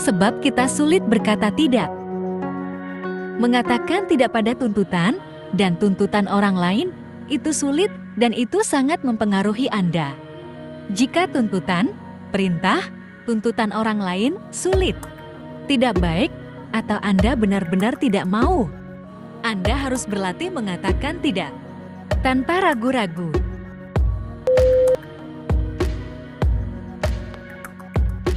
sebab kita sulit berkata tidak. Mengatakan tidak pada tuntutan dan tuntutan orang lain itu sulit dan itu sangat mempengaruhi Anda. Jika tuntutan, perintah, tuntutan orang lain sulit, tidak baik, atau Anda benar-benar tidak mau, Anda harus berlatih mengatakan tidak tanpa ragu-ragu.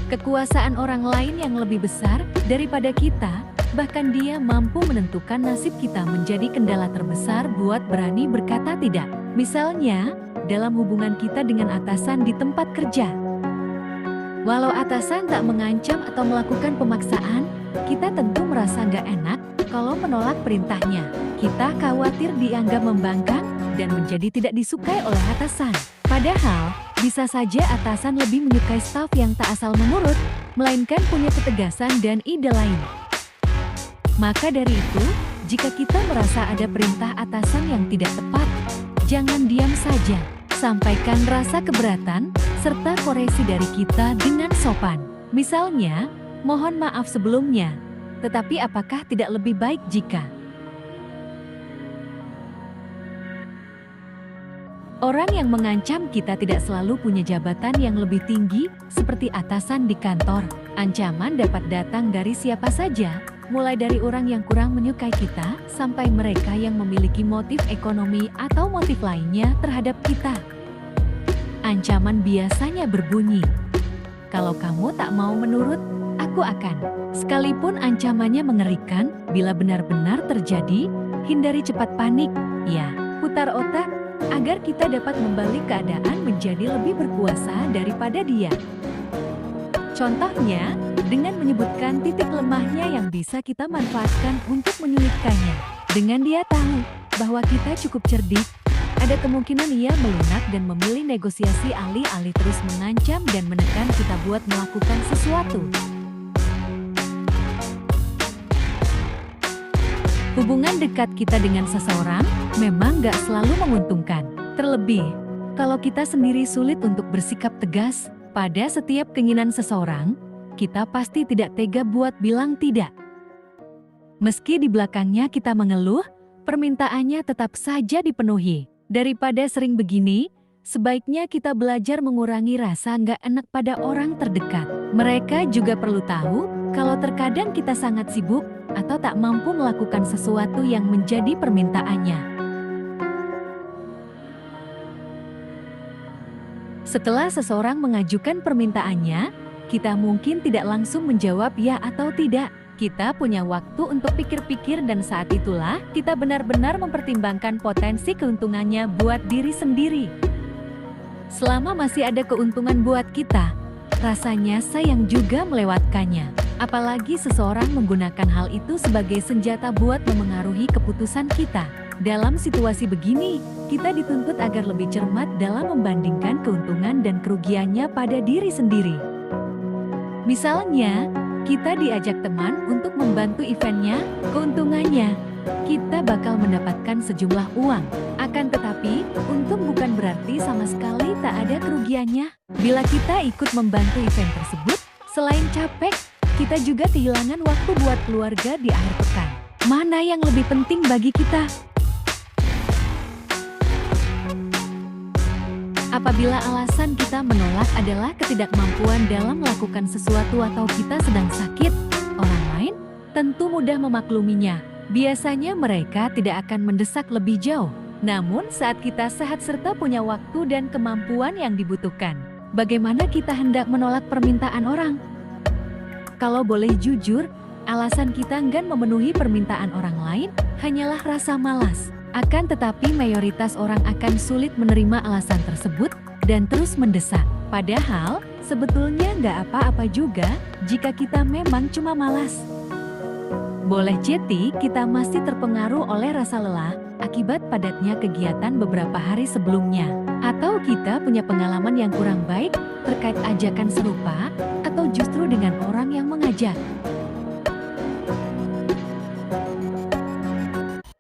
Kekuasaan orang lain yang lebih besar daripada kita, bahkan dia mampu menentukan nasib kita menjadi kendala terbesar buat berani berkata tidak. Misalnya, dalam hubungan kita dengan atasan di tempat kerja. Walau atasan tak mengancam atau melakukan pemaksaan, kita tentu merasa nggak enak kalau menolak perintahnya. Kita khawatir dianggap membangkang dan menjadi tidak disukai oleh atasan. Padahal, bisa saja atasan lebih menyukai staf yang tak asal menurut, melainkan punya ketegasan dan ide lain. Maka dari itu, jika kita merasa ada perintah atasan yang tidak tepat, jangan diam saja. Sampaikan rasa keberatan, serta koreksi dari kita dengan sopan. Misalnya, mohon maaf sebelumnya, tetapi apakah tidak lebih baik jika orang yang mengancam kita tidak selalu punya jabatan yang lebih tinggi, seperti atasan di kantor? Ancaman dapat datang dari siapa saja, mulai dari orang yang kurang menyukai kita, sampai mereka yang memiliki motif ekonomi atau motif lainnya terhadap kita. Ancaman biasanya berbunyi, "Kalau kamu tak mau menurut, aku akan." Sekalipun ancamannya mengerikan, bila benar-benar terjadi, hindari cepat panik. Ya, putar otak, agar kita dapat membalik keadaan menjadi lebih berkuasa daripada dia. Contohnya, dengan menyebutkan titik lemahnya yang bisa kita manfaatkan untuk menyulitkannya. Dengan dia tahu bahwa kita cukup cerdik, ada kemungkinan ia melunak dan memilih negosiasi alih-alih terus mengancam dan menekan kita buat melakukan sesuatu. Hubungan dekat kita dengan seseorang memang gak selalu menguntungkan. Terlebih, kalau kita sendiri sulit untuk bersikap tegas pada setiap keinginan seseorang, kita pasti tidak tega buat bilang tidak. Meski di belakangnya kita mengeluh, permintaannya tetap saja dipenuhi. Daripada sering begini, sebaiknya kita belajar mengurangi rasa nggak enak pada orang terdekat. Mereka juga perlu tahu kalau terkadang kita sangat sibuk atau tak mampu melakukan sesuatu yang menjadi permintaannya. Setelah seseorang mengajukan permintaannya, kita mungkin tidak langsung menjawab ya atau tidak. Kita punya waktu untuk pikir-pikir dan saat itulah kita benar-benar mempertimbangkan potensi keuntungannya buat diri sendiri. Selama masih ada keuntungan buat kita, rasanya sayang juga melewatkannya. Apalagi seseorang menggunakan hal itu sebagai senjata buat memengaruhi keputusan kita. Dalam situasi begini, kita dituntut agar lebih cermat dalam membandingkan keuntungan dan kerugiannya pada diri sendiri. Misalnya, kita diajak teman untuk membantu eventnya, keuntungannya, kita bakal mendapatkan sejumlah uang. Akan tetapi, untung bukan berarti sama sekali tak ada kerugiannya. Bila kita ikut membantu event tersebut, selain capek, kita juga kehilangan waktu buat keluarga di akhir pekan. Mana yang lebih penting bagi kita? Apabila alasan kita menolak adalah ketidakmampuan dalam melakukan sesuatu atau kita sedang sakit, orang lain tentu mudah memakluminya. Biasanya mereka tidak akan mendesak lebih jauh. Namun saat kita sehat serta punya waktu dan kemampuan yang dibutuhkan, bagaimana kita hendak menolak permintaan orang? Kalau boleh jujur, alasan kita enggan memenuhi permintaan orang lain hanyalah rasa malas. Akan tetapi mayoritas orang akan sulit menerima alasan tersebut dan terus mendesak. Padahal, sebetulnya nggak apa-apa juga jika kita memang cuma malas. Boleh jadi kita masih terpengaruh oleh rasa lelah akibat padatnya kegiatan beberapa hari sebelumnya. Atau kita punya pengalaman yang kurang baik terkait ajakan serupa atau justru dengan orang yang mengajak.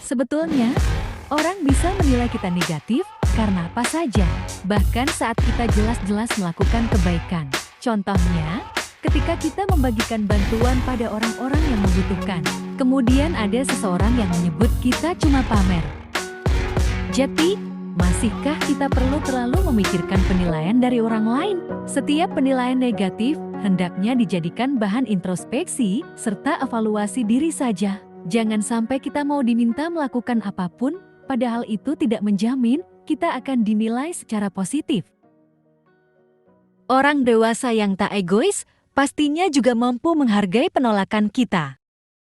Sebetulnya, orang bisa menilai kita negatif karena apa saja, bahkan saat kita jelas-jelas melakukan kebaikan. Contohnya, Ketika kita membagikan bantuan pada orang-orang yang membutuhkan, kemudian ada seseorang yang menyebut kita cuma pamer. Jadi, masihkah kita perlu terlalu memikirkan penilaian dari orang lain? Setiap penilaian negatif hendaknya dijadikan bahan introspeksi serta evaluasi diri saja. Jangan sampai kita mau diminta melakukan apapun, padahal itu tidak menjamin kita akan dinilai secara positif. Orang dewasa yang tak egois pastinya juga mampu menghargai penolakan kita.